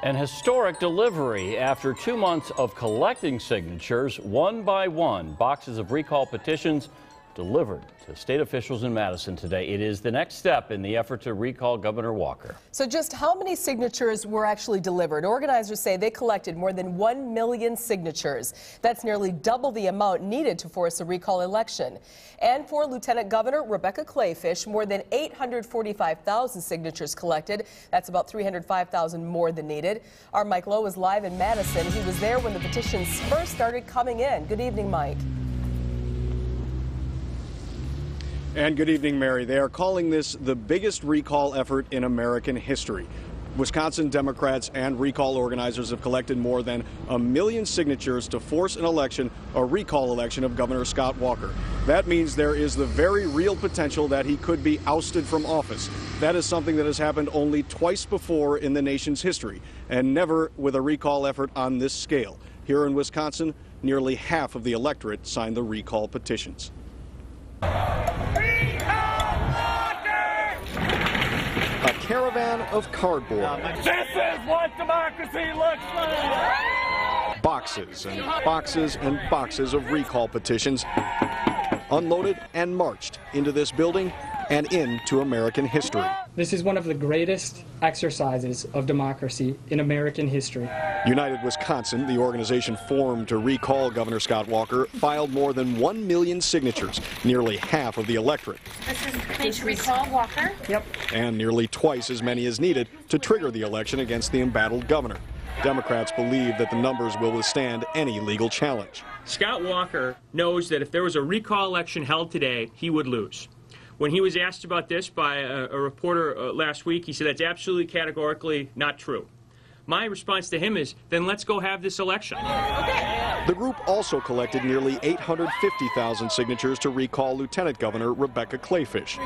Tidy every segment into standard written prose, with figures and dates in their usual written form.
An historic delivery. After 2 months of collecting signatures, one by one, boxes of recall petitions delivered to state officials in Madison today. It is the next step in the effort to recall Governor Walker. So just how many signatures were actually delivered? Organizers say they collected more than 1 million signatures. That's nearly double the amount needed to force a recall election. And for Lieutenant Governor Rebecca Clayfish, more than 845,000 signatures collected. That's about 305,000 more than needed. Our Mike Lowe is live in Madison. He was there when the petitions first started coming in. Good evening, Mike. And good evening, Mary. They are calling this the biggest recall effort in American history. Wisconsin Democrats and recall organizers have collected more than 1 million signatures to force an election, a recall election of Governor Scott Walker. That means there is the very real potential that he could be ousted from office. That is something that has happened only twice before in the nation's history, and never with a recall effort on this scale. Here in Wisconsin, nearly half of the electorate signed the recall petitions. A caravan of cardboard. This is what democracy looks like! Boxes and boxes and boxes of recall petitions unloaded and marched into this building and into American history. This is one of the greatest exercises of democracy in American history. United Wisconsin, the organization formed to recall Governor Scott Walker, filed more than 1 million signatures, nearly half of the electorate. This is to recall Walker. Yep. And nearly twice as many as needed to trigger the election against the embattled governor. Democrats believe that the numbers will withstand any legal challenge. Scott Walker knows that if there was a recall election held today, he would lose. When he was asked about this by a reporter last week, he said that's absolutely categorically not true. My response to him is, then let's go have this election. Okay. The group also collected nearly 850,000 signatures to recall Lieutenant Governor Rebecca Clayfish.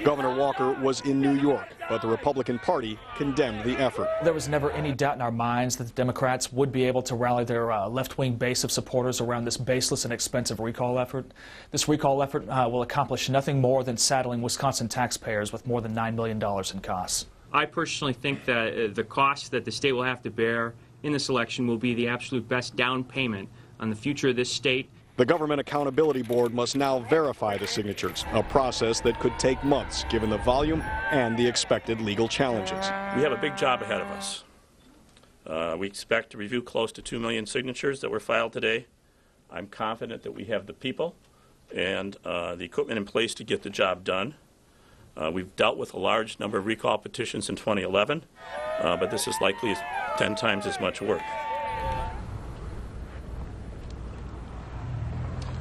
Governor Walker was in New York, but the Republican Party condemned the effort. There was never any doubt in our minds that the Democrats would be able to rally their left-wing base of supporters around this baseless and expensive recall effort. This recall effort will accomplish nothing more than saddling Wisconsin taxpayers with more than $9 million in costs. I personally think that the cost that the state will have to bear in this election will be the absolute best down payment on the future of this state. The Government Accountability Board must now verify the signatures, a process that could take months given the volume and the expected legal challenges. We have a big job ahead of us. We expect to review close to 2 million signatures that were filed today. I'm confident that we have the people and the equipment in place to get the job done. We've dealt with a large number of recall petitions in 2011, but this is likely 10 times as much work.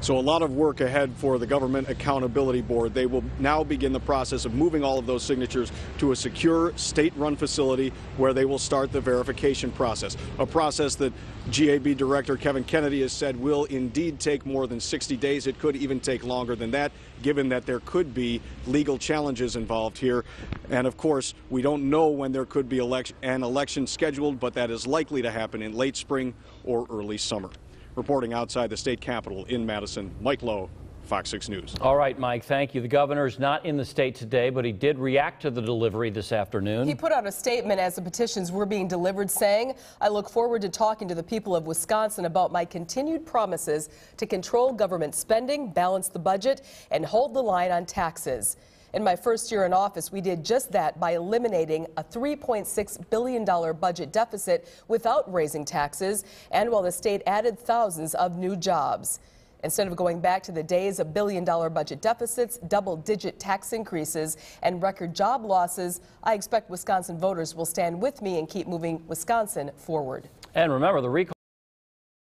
So a lot of work ahead for the Government Accountability Board. They will now begin the process of moving all of those signatures to a secure state-run facility where they will start the verification process, a process that GAB Director Kevin Kennedy has said will indeed take more than 60 days. It could even take longer than that, given that there could be legal challenges involved here. And of course, we don't know when there could be an election scheduled, but that is likely to happen in late spring or early summer. Reporting outside the state capitol in Madison, Mike Lowe, Fox 6 News. All right, Mike, thank you. The governor is not in the state today, but he did react to the delivery this afternoon. He put out a statement as the petitions were being delivered saying, "I look forward to talking to the people of Wisconsin about my continued promises to control government spending, balance the budget, and hold the line on taxes. In my first year in office, we did just that by eliminating a $3.6 billion budget deficit without raising taxes, and while the state added thousands of new jobs. Instead of going back to the days of billion-dollar budget deficits, double-digit tax increases, and record job losses, I expect Wisconsin voters will stand with me and keep moving Wisconsin forward." And remember, the recall